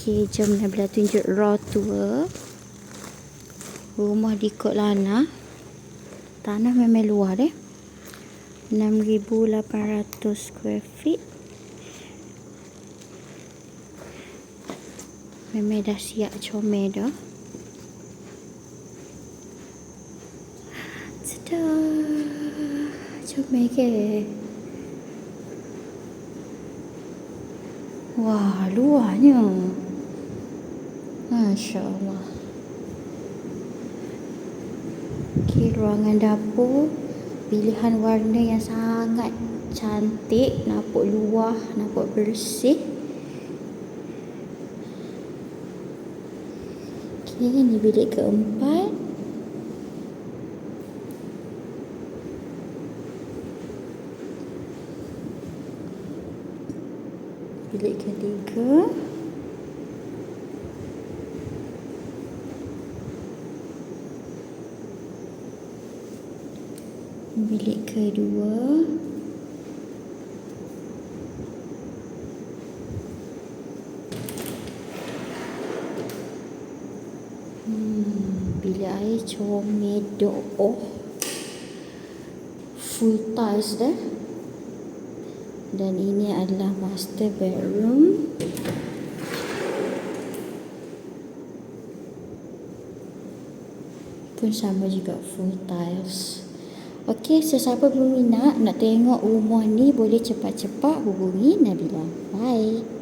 Okey, jom Nabila tunjuk raw tour rumah di Kok Lanah. Tanah memang luar 6,800 square feet. Memang dah siap comel dah. Sedap. Comel ke? Wah, luarnya. Masya Allah. Okey, ruangan dapur. Pilihan warna yang sangat cantik. Nampak luar, nampak bersih. Okey, ini bilik keempat. Bilik ketiga. Bilik kedua. Bilik air comel doh. Full tiles dah. Dan ini adalah master bedroom. Pun sama juga full tiles. Okey, sesiapa berminat nak tengok rumah ni boleh cepat-cepat hubungi Nabila. Bye.